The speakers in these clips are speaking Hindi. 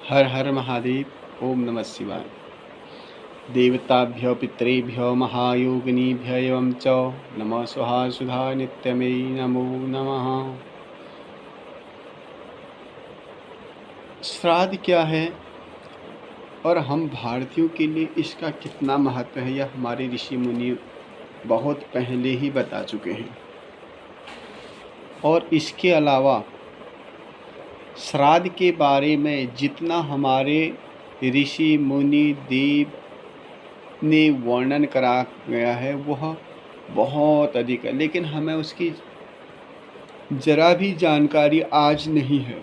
हर हर महादेव। ओम नमः शिवाय। देवताभ्यो पितरेभ्यो महायोगिनीभ्य एवं च नमः स्वाहा सुधा नित्यमयी नमो नमः। श्राद्ध क्या है और हम भारतीयों के लिए इसका कितना महत्व है, यह हमारे ऋषि मुनि बहुत पहले ही बता चुके हैं। और इसके अलावा श्राद्ध के बारे में जितना हमारे ऋषि मुनि देव ने वर्णन करा गया है वह बहुत अधिक है, लेकिन हमें उसकी ज़रा भी जानकारी आज नहीं है।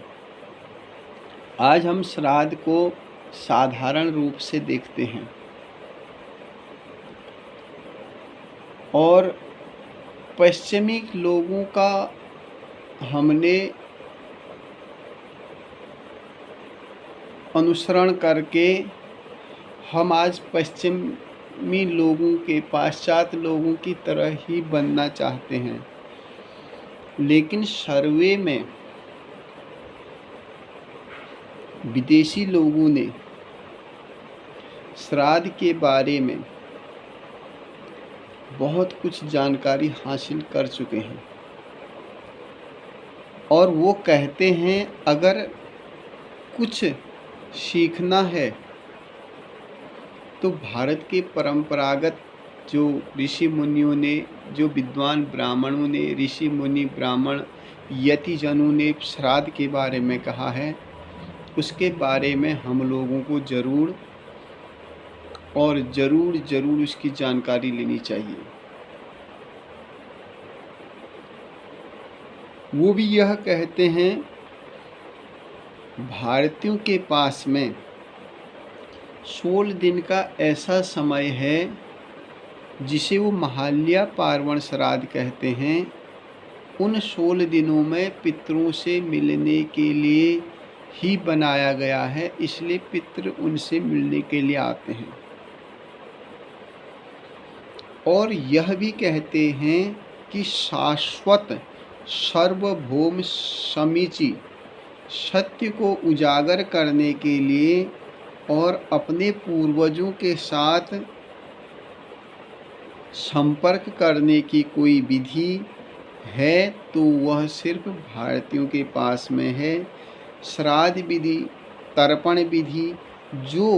आज हम श्राद्ध को साधारण रूप से देखते हैं और पश्चिमी लोगों का हमने अनुसरण करके हम आज पश्चिमी लोगों के पाश्चात्य लोगों की तरह ही बनना चाहते हैं। लेकिन सर्वे में विदेशी लोगों ने श्राद्ध के बारे में बहुत कुछ जानकारी हासिल कर चुके हैं और वो कहते हैं अगर कुछ सीखना है तो भारत के परंपरागत जो ऋषि मुनियों ने, जो विद्वान ब्राह्मणों ने, ऋषि मुनि ब्राह्मण यतिजनों ने श्राद्ध के बारे में कहा है, उसके बारे में हम लोगों को ज़रूर उसकी जानकारी लेनी चाहिए। वो भी यह कहते हैं भारतीयों के पास में 16 दिन का ऐसा समय है जिसे वो महालया पार्वण श्राद्ध कहते हैं। उन 16 दिनों में पितरों से मिलने के लिए ही बनाया गया है, इसलिए पितृ उनसे मिलने के लिए आते हैं। और यह भी कहते हैं कि शाश्वत सार्वभौम समीची सत्य को उजागर करने के लिए और अपने पूर्वजों के साथ संपर्क करने की कोई विधि है तो वह सिर्फ भारतीयों के पास में है। श्राद्ध विधि, तर्पण विधि जो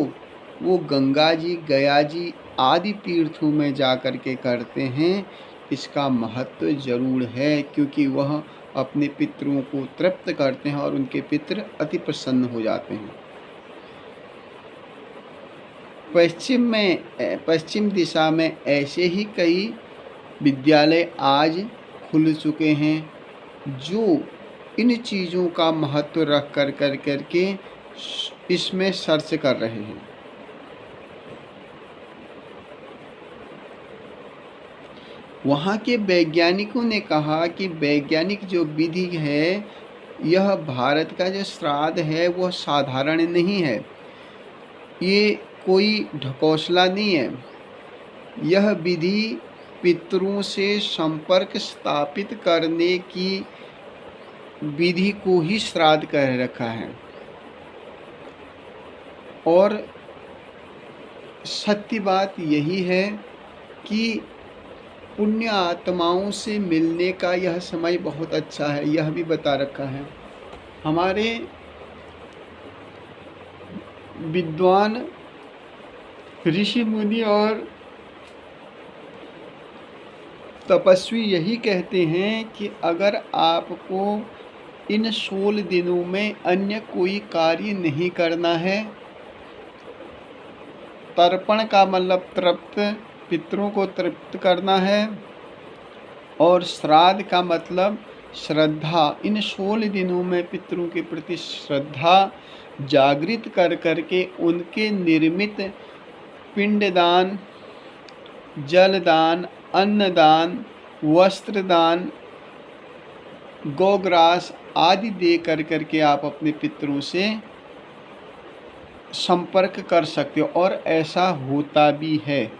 वो गंगा जी, गया जी आदि तीर्थों में जाकर के करते हैं, इसका महत्व ज़रूर है, क्योंकि वह अपने पितरों को तृप्त करते हैं और उनके पितर अति प्रसन्न हो जाते हैं। पश्चिम दिशा में ऐसे ही कई विद्यालय आज खुल चुके हैं जो इन चीज़ों का महत्व रख करके इसमें सर्च कर रहे हैं। वहाँ के वैज्ञानिकों ने कहा कि वैज्ञानिक जो विधि है, यह भारत का जो श्राद्ध है वह साधारण नहीं है, ये कोई ढकोसला नहीं है। यह विधि पितरों से संपर्क स्थापित करने की विधि को ही श्राद्ध कह रखा है। और सत्य बात यही है कि पुण्य आत्माओं से मिलने का यह समय बहुत अच्छा है, यह भी बता रखा है। हमारे विद्वान ऋषि मुनि और तपस्वी यही कहते हैं कि अगर आपको इन 16 दिनों में अन्य कोई कार्य नहीं करना है, तर्पण का मतलब तृप्त, पितरों को तृप्त करना है, और श्राद्ध का मतलब श्रद्धा, इन 16 दिनों में पितरों के प्रति श्रद्धा जागृत करके उनके निर्मित पिंडदान, जलदान, अन्नदान, वस्त्रदान, गोग्रास आदि दे करके आप अपने पितरों से संपर्क कर सकते हो। और ऐसा होता भी है।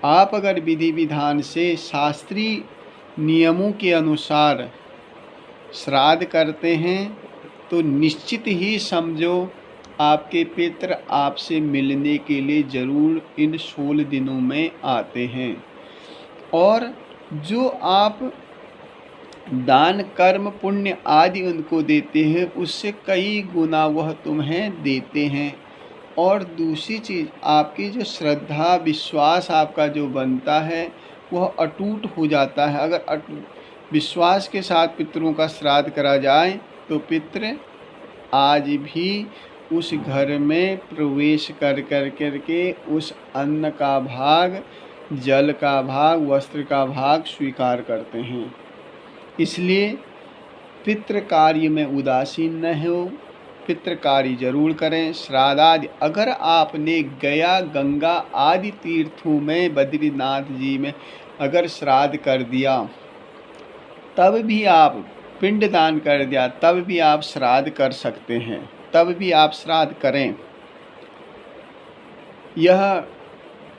आप अगर विधि विधान से शास्त्रीय नियमों के अनुसार श्राद्ध करते हैं तो निश्चित ही समझो आपके पितृ आपसे मिलने के लिए ज़रूर इन 16 दिनों में आते हैं। और जो आप दान कर्म पुण्य आदि उनको देते हैं, उससे कई गुना वह तुम्हें देते हैं। और दूसरी चीज़, आपकी जो श्रद्धा विश्वास आपका जो बनता है वह अटूट हो जाता है। अगर विश्वास के साथ पितरों का श्राद्ध करा जाए तो पितृ आज भी उस घर में प्रवेश कर के उस अन्न का भाग, जल का भाग, वस्त्र का भाग स्वीकार करते हैं। इसलिए पितृ कार्य में उदासीन न हो, पितृ कार्य जरूर करें। श्राद्ध आदि अगर आपने गया, गंगा आदि तीर्थों में, बद्रीनाथ जी में अगर श्राद्ध कर दिया, तब भी आप पिंड दान कर दिया, तब भी आप श्राद्ध कर सकते हैं, तब भी आप श्राद्ध करें। यह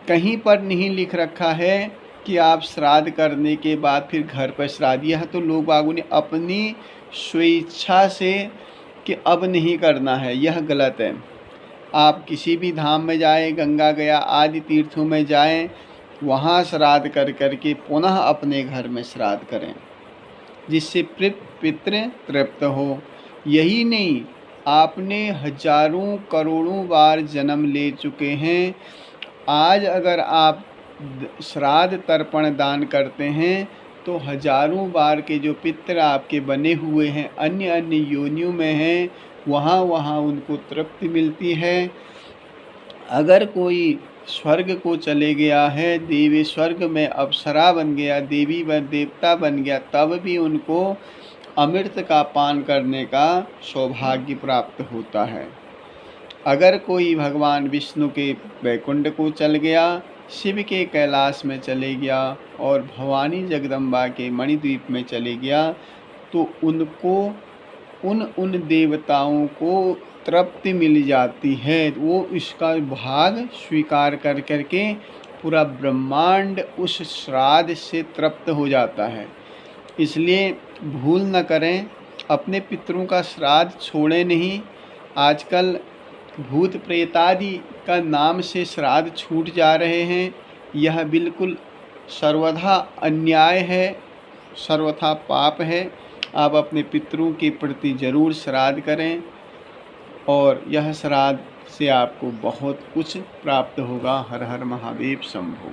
कहीं पर नहीं लिख रखा है कि आप श्राद्ध करने के बाद फिर घर पर श्राद्ध, यह तो लोग बागों ने अपनी स्वेच्छा से कि अब नहीं करना है, यह गलत है। आप किसी भी धाम में जाएं, गंगा गया आदि तीर्थों में जाएं, वहाँ श्राद्ध कर के पुनः अपने घर में श्राद्ध करें, जिससे पितृ तृप्त हो। यही नहीं, आपने हजारों करोड़ों बार जन्म ले चुके हैं, आज अगर आप श्राद्ध तर्पण दान करते हैं तो हजारों बार के जो पितृ आपके बने हुए हैं, अन्य अन्य योनियों में हैं, वहाँ उनको तृप्ति मिलती है। अगर कोई स्वर्ग को चले गया है, देवी स्वर्ग में अप्सरा बन गया, देवी व देवता बन गया, तब भी उनको अमृत का पान करने का सौभाग्य प्राप्त होता है। अगर कोई भगवान विष्णु के वैकुंठ को चल गया, शिव के कैलाश में चले गया और भवानी जगदम्बा के मणिद्वीप में चले गया, तो उनको उन देवताओं को तृप्ति मिल जाती है। वो इसका भाग स्वीकार कर के पूरा ब्रह्मांड उस श्राद्ध से तृप्त हो जाता है। इसलिए भूल न करें, अपने पितरों का श्राद्ध छोड़ें नहीं। आजकल भूत प्रेतादि का नाम से श्राद्ध छूट जा रहे हैं, यह बिल्कुल सर्वथा अन्याय है, सर्वथा पाप है। आप अपने पितरों के प्रति ज़रूर श्राद्ध करें और यह श्राद्ध से आपको बहुत कुछ प्राप्त होगा। हर हर महादेव शंभो।